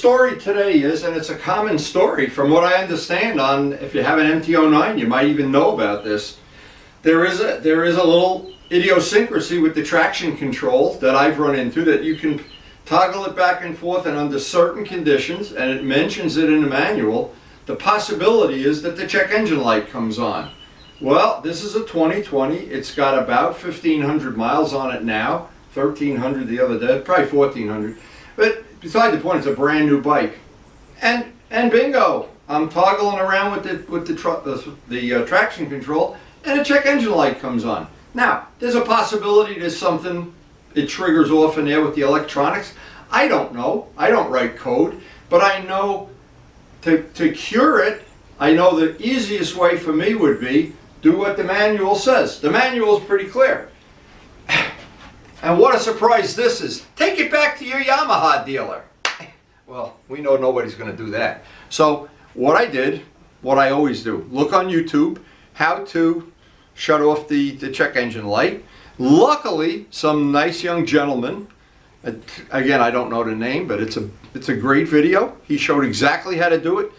story today is, and it's a common story from what I understand on, if you have an MT-09, you might even know about this. There is a little idiosyncrasy with the traction control that I've run into, that you can toggle it back and forth, and under certain conditions, and it mentions it in the manual, the possibility is that the check engine light comes on. Well, this is a 2020. It's got about 1,500 miles on it now, 1,300 the other day, probably 1,400. But beside the point, it's a brand new bike. And bingo, I'm toggling around with the traction control, and a check engine light comes on. Now, there's a possibility there's something, it triggers off in there with the electronics. I don't know. I don't write code, but I know to cure it, I know the easiest way for me would be do what the manual says. The manual is pretty clear. And what a surprise this is. Take it back to your Yamaha dealer. Well, we know nobody's going to do that. So what I did, what I always do, look on YouTube, how to shut off the check engine light. Luckily, some nice young gentleman, again, I don't know the name, but it's a great video. He showed exactly how to do it.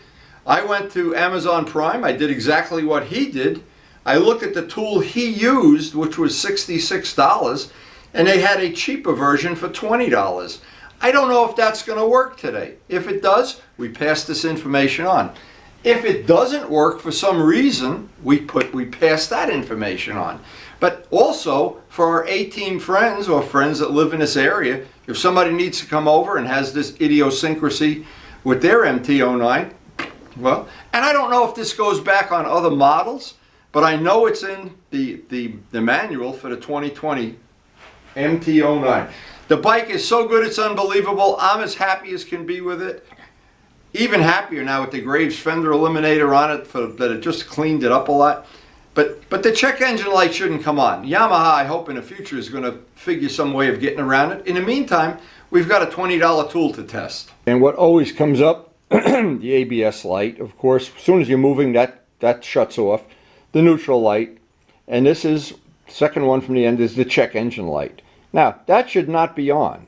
I went to Amazon Prime. I did exactly what he did. I looked at the tool he used, which was $66, and they had a cheaper version for $20. I don't know if that's going to work today. If it does, we pass this information on. If it doesn't work for some reason, we pass that information on. But also, for our A-team friends or friends that live in this area, if somebody needs to come over and has this idiosyncrasy with their MT-09, well, and I don't know if this goes back on other models, but I know it's in the manual for the 2020 MT-09. The bike is so good, it's unbelievable. I'm as happy as can be with it. Even happier now with the Graves fender eliminator on it, that it just cleaned it up a lot. But the check engine light shouldn't come on. Yamaha, I hope in the future, is going to figure some way of getting around it. In the meantime, we've got a $20 tool to test. And what always comes up, the ABS light, of course, as soon as you're moving, that shuts off. The neutral light, and this is, second one from the end, is the check engine light. Now, that should not be on.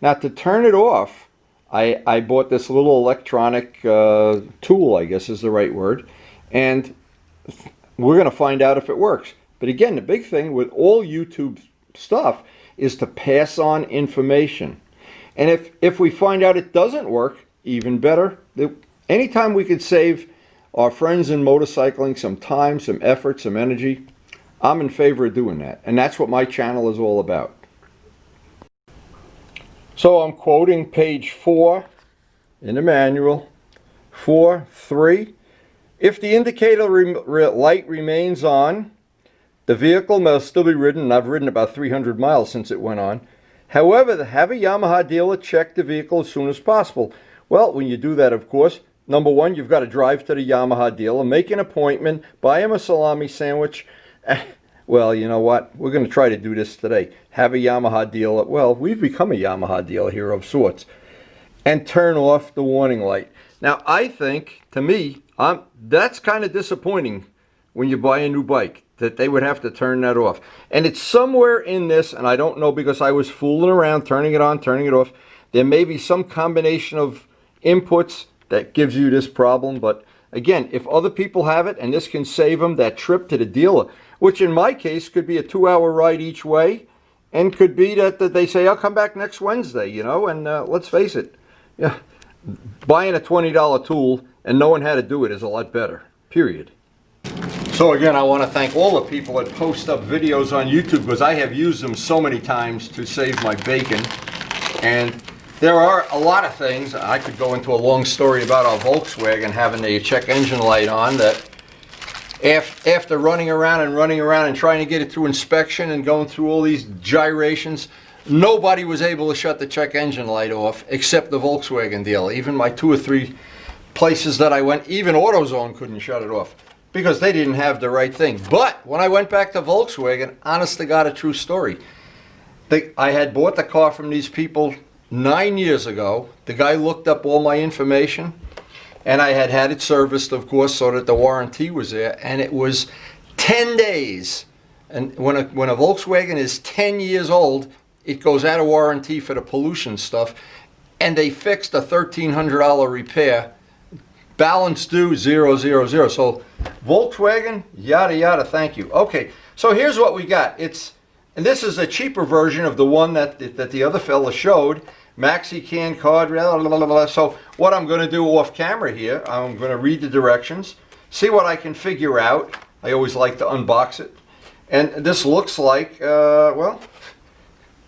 Now, to turn it off, I bought this little electronic tool, I guess is the right word, and we're going to find out if it works. But again, the big thing with all YouTube stuff is to pass on information. And if we find out it doesn't work, even better. Anytime we could save our friends in motorcycling some time, some effort, some energy, I'm in favor of doing that. And that's what my channel is all about. So I'm quoting page 4 in the manual, 4.3. If the indicator light remains on, the vehicle must still be ridden, and I've ridden about 300 miles since it went on. However, have a Yamaha dealer check the vehicle as soon as possible. Well, when you do that, of course, number one, you've got to drive to the Yamaha dealer, make an appointment, buy him a salami sandwich. Well, you know what? We're going to try to do this today. Have a Yamaha dealer. Well, we've become a Yamaha dealer here of sorts. And turn off the warning light. Now, I think, to me, that's kind of disappointing when you buy a new bike, that they would have to turn that off. And it's somewhere in this, and I don't know because I was fooling around, turning it on, turning it off. There may be some combination of inputs that gives you this problem. But again, if other people have it, and this can save them that trip to the dealer, which in my case could be a 2-hour ride each way, and could be that they say, I'll come back next Wednesday, you know, and let's face it, yeah, buying a $20 tool and knowing how to do it is a lot better, period. So again, I want to thank all the people that post up videos on YouTube, because I have used them so many times to save my bacon. And there are a lot of things, I could go into a long story about our Volkswagen having the check engine light on, that after running around and trying to get it through inspection and going through all these gyrations, nobody was able to shut the check engine light off except the Volkswagen dealer. Even my 2 or 3 places that I went, even AutoZone couldn't shut it off because they didn't have the right thing. But when I went back to Volkswagen, honest to God, a true story. I had bought the car from these people 9 years ago. The guy looked up all my information, and I had had it serviced, of course, so that the warranty was there, and it was 10 days. And when a Volkswagen is 10 years old, it goes out of warranty for the pollution stuff. and they fixed a $1,300 repair. Balance due 000. So Volkswagen, yada yada, thank you. Okay, so here's what we got. And this is a cheaper version of the one that the other fella showed. Maxi can card, blah, blah, blah, blah. So what I'm going to do off camera here, I'm going to read the directions, see what I can figure out. I always like to unbox it. And this looks like, well,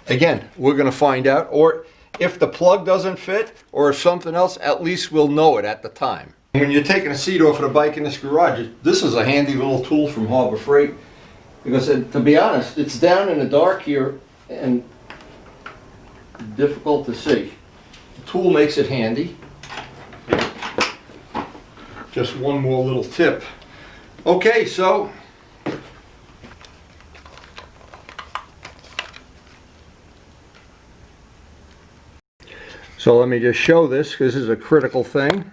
again, we're going to find out. Or if the plug doesn't fit or something else, at least we'll know it at the time. When you're taking a seat off of the bike in this garage, this is a handy little tool from Harbor Freight. Because to be honest, it's down in the dark here and difficult to see. The tool makes it handy. Just one more little tip. Okay, so let me just show this, because this is a critical thing.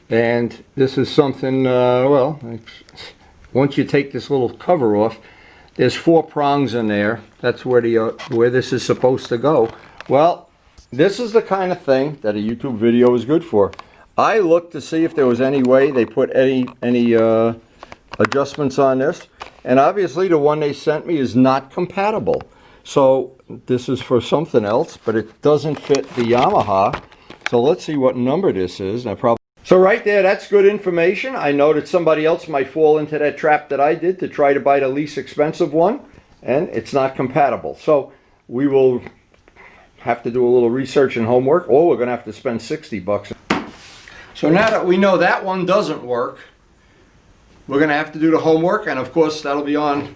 And this is something, well, once you take this little cover off, there's 4 prongs in there. That's where this is supposed to go. Well, this is the kind of thing that a YouTube video is good for. I looked to see if there was any way they put any adjustments on this, and obviously the one they sent me is not compatible. So this is for something else, but it doesn't fit the Yamaha. So let's see what number this is. So right there, that's good information. I know that somebody else might fall into that trap that I did to try to buy the least expensive one, and it's not compatible. So we will have to do a little research and homework, or we're going to have to spend 60 bucks. So now that we know that one doesn't work, we're going to have to do the homework, and of course that'll be on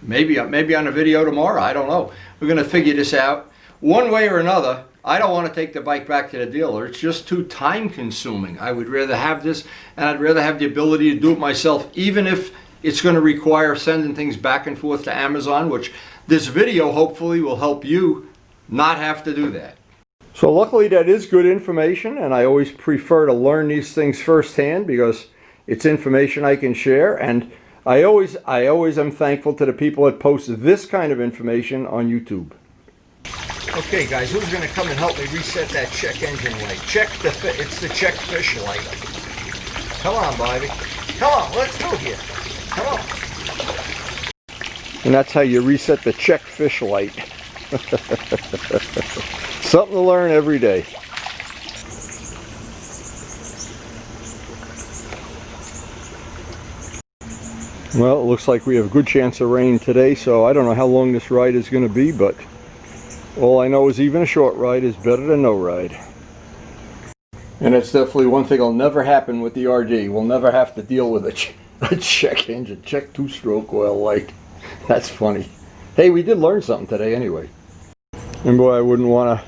maybe on a video tomorrow. I don't know. We're going to figure this out one way or another. I don't want to take the bike back to the dealer. It's just too time consuming. I would rather have this, and I'd rather have the ability to do it myself, even if it's going to require sending things back and forth to Amazon, which this video hopefully will help you not have to do that. So luckily that is good information, and I always prefer to learn these things firsthand because it's information I can share, and I always am thankful to the people that post this kind of information on YouTube. Okay guys, who's going to come and help me reset that check engine light? It's the check fish light. Come on, Bobby. Come on, let's go here. Come on. And that's how you reset the check fish light. Something to learn every day. Well, it looks like we have a good chance of rain today, so I don't know how long this ride is going to be, but all I know is even a short ride is better than no ride. And that's definitely one thing that'll never happen with the RD. We'll never have to deal with a check engine, check 2-stroke oil light. That's funny. Hey, we did learn something today anyway. And boy, I wouldn't want to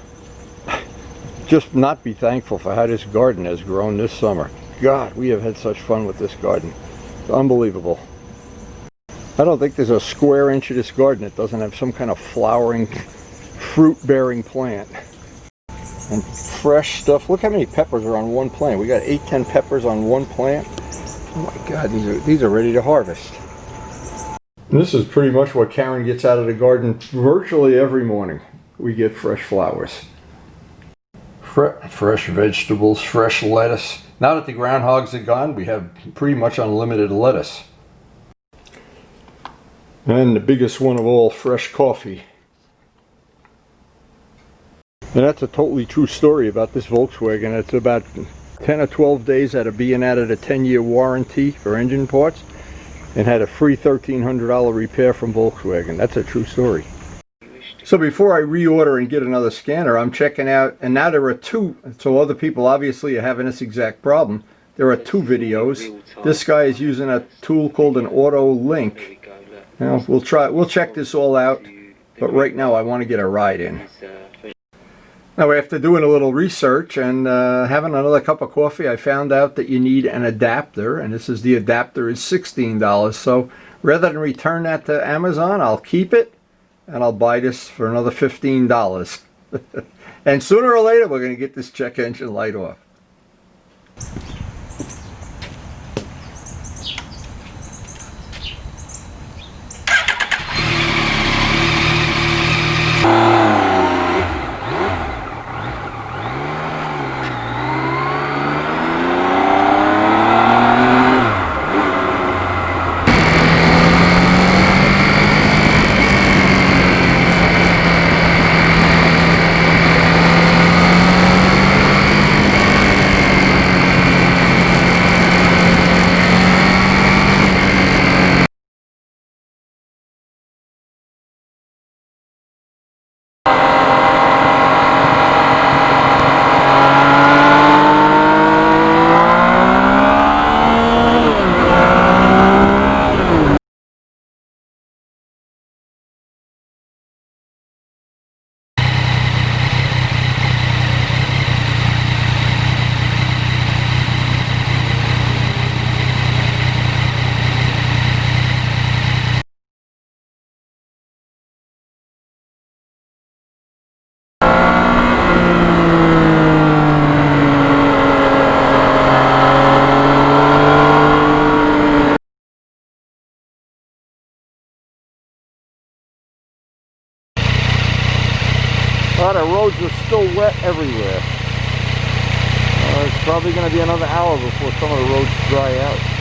just not be thankful for how this garden has grown this summer. God, we have had such fun with this garden. It's unbelievable. I don't think there's a square inch of this garden that doesn't have some kind of flowering, fruit-bearing plant. And fresh stuff. Look how many peppers are on one plant. We got 8-10 peppers on one plant. Oh my God, these are ready to harvest. And this is pretty much what Karen gets out of the garden virtually every morning. We get fresh flowers. Fresh vegetables, fresh lettuce. Now that the groundhogs are gone, we have pretty much unlimited lettuce. And the biggest one of all, fresh coffee. And that's a totally true story about this Volkswagen. It's about 10 or 12 days out of being out of the 10-year warranty for engine parts, and had a free $1,300 repair from Volkswagen. That's a true story. So before I reorder and get another scanner, I'm checking out, and now there are 2, so other people obviously are having this exact problem. There are 2 videos. This guy is using a tool called an auto link. Now, we'll check this all out, but right now I want to get a ride in. Now, after doing a little research and having another cup of coffee, I found out that you need an adapter, and the adapter is $16. So rather than return that to Amazon, I'll keep it, and I'll buy this for another $15. And sooner or later, we're going to get this check engine light off. Well, the roads are still wet everywhere. It's probably going to be another hour before some of the roads dry out.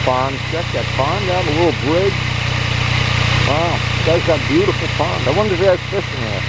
pond. Check that pond down, the little bridge. Wow, you guys got beautiful pond. I wonder if there's fish in there.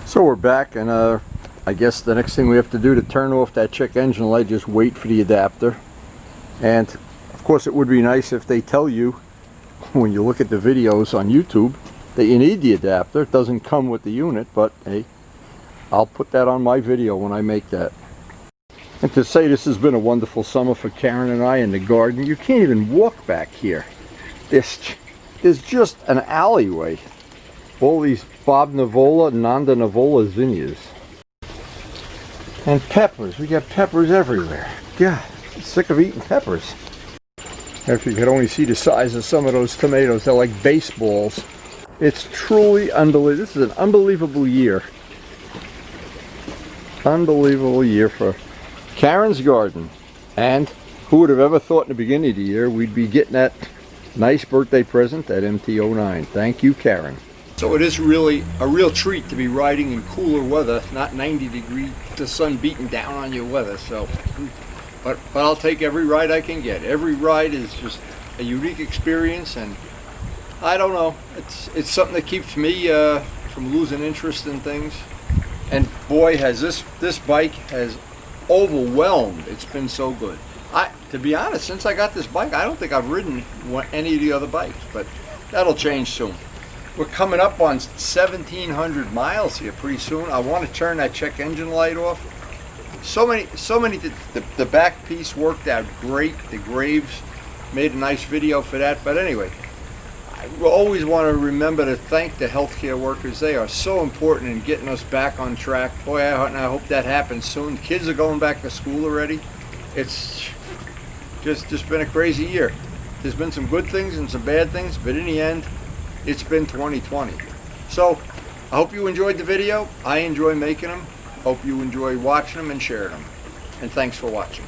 So we're back, and I guess the next thing we have to do to turn off that check engine light, just wait for the adapter. And of course it would be nice if they tell you when you look at the videos on YouTube that you need the adapter. It doesn't come with the unit, but hey, I'll put that on my video when I make that. And to say this has been a wonderful summer for Karen and I in the garden. You can't even walk back here. There's just an alleyway. All these Bob Navola, Nanda Navola zinnias. And peppers. We got peppers everywhere. God, I'm sick of eating peppers. If you could only see the size of some of those tomatoes, they're like baseballs. It's truly unbelievable. This is an unbelievable year. Unbelievable year for Karen's garden. And who would have ever thought in the beginning of the year we'd be getting that nice birthday present, that MT-09. Thank you, Karen. So it is really a real treat to be riding in cooler weather, not 90 degrees, the sun beating down on your weather. So, but I'll take every ride I can get. Every ride is just a unique experience, and I don't know, it's something that keeps me from losing interest in things. And boy, has this bike has overwhelmed. It's been so good. To be honest, since I got this bike, I don't think I've ridden any of the other bikes, but that'll change soon. We're coming up on 1,700 miles here pretty soon. I want to turn that check engine light off. So many, the back piece worked out great. The Graves made a nice video for that. But anyway, I always want to remember to thank the healthcare workers. They are so important in getting us back on track. Boy, I hope that happens soon. Kids are going back to school already. It's just been a crazy year. There's been some good things and some bad things, but in the end, it's been 2020. So I hope you enjoyed the video. I enjoy making them. Hope you enjoy watching them and sharing them. And thanks for watching.